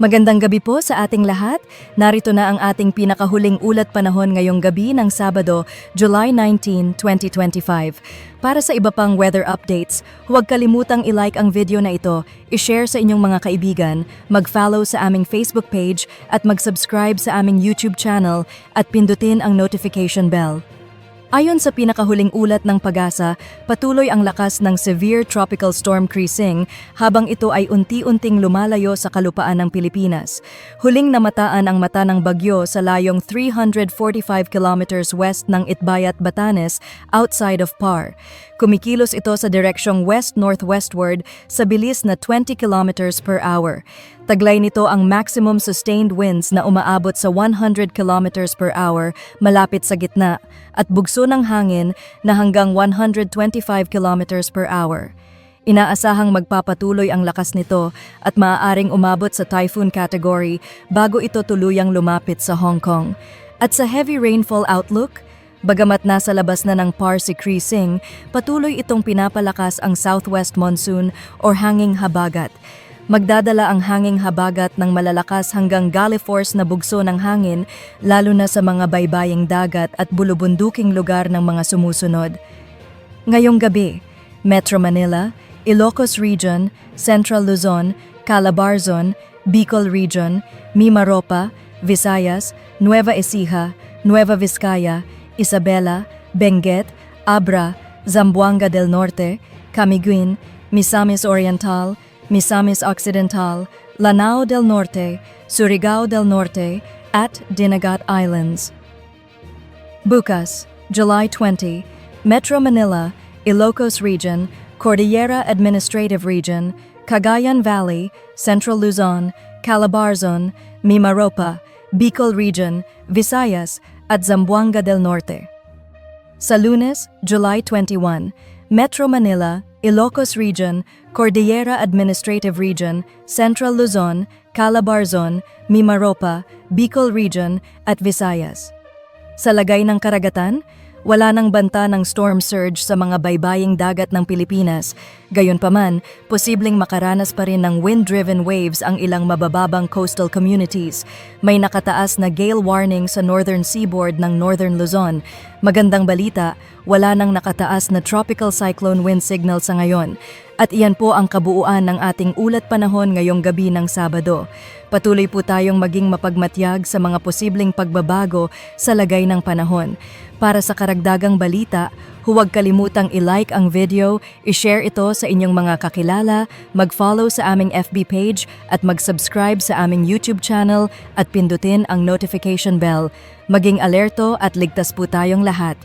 Magandang gabi po sa ating lahat. Narito na ang ating pinakahuling ulat panahon ngayong gabi ng Sabado, July 19, 2025. Para sa iba pang weather updates, huwag kalimutang i-like ang video na ito, i-share sa inyong mga kaibigan, mag-follow sa aming Facebook page at mag-subscribe sa aming YouTube channel at pindutin ang notification bell. Ayon sa pinakahuling ulat ng Pag-asa, patuloy ang lakas ng severe tropical storm Krising habang ito ay unti-unting lumalayo sa kalupaan ng Pilipinas. Huling namataan ang mata ng bagyo sa layong 345 kilometers west ng Itbayat, Batanes, outside of PAR. Kumikilos ito sa direksyong west-northwestward sa bilis na 20 kilometers per hour. Taglay nito ang maximum sustained winds na umaabot sa 100 kilometers per hour malapit sa gitna at bugso ng hangin na hanggang 125 kilometers per hour. Inaasahang magpapatuloy ang lakas nito at maaaring umabot sa typhoon category bago ito tuluyang lumapit sa Hong Kong. At sa heavy rainfall outlook, bagamat nasa labas na ng PAR si Krising, patuloy itong pinapalakas ang southwest monsoon or hanging habagat. Magdadala ang hanging habagat ng malalakas hanggang gale force na bugso ng hangin, lalo na sa mga baybaying dagat at bulubunduking lugar ng mga sumusunod. Ngayong gabi, Metro Manila, Ilocos Region, Central Luzon, Calabarzon, Bicol Region, Mimaropa, Visayas, Nueva Ecija, Nueva Vizcaya, Isabela, Benguet, Abra, Zamboanga del Norte, Camiguin, Misamis Oriental, Misamis Occidental, Lanao del Norte, Surigao del Norte, at Dinagat Islands. Bukas, July 20, Metro Manila, Ilocos Region, Cordillera Administrative Region, Cagayan Valley, Central Luzon, Calabarzon, Mimaropa, Bicol Region, Visayas, at Zamboanga del Norte. Sa Lunes, July 21, Metro Manila, Ilocos Region, Cordillera Administrative Region, Central Luzon, Calabarzon, Mimaropa, Bicol Region, at Visayas. Sa lagay ng karagatan, wala nang banta ng storm surge sa mga baybaying dagat ng Pilipinas. Gayunpaman, posibleng makaranas pa rin ng wind-driven waves ang ilang mabababang coastal communities. May nakataas na gale warning sa northern seaboard ng Northern Luzon. Magandang balita, wala nang nakataas na tropical cyclone wind signal sa ngayon. At iyan po ang kabuuan ng ating ulat panahon ngayong gabi ng Sabado. Patuloy po tayong maging mapagmatyag sa mga posibleng pagbabago sa lagay ng panahon. Para sa karagdagang balita, huwag kalimutang i-like ang video, i-share ito sa inyong mga kakilala, mag-follow sa aming FB page at mag-subscribe sa aming YouTube channel at pindutin ang notification bell. Maging alerto at ligtas po tayong lahat.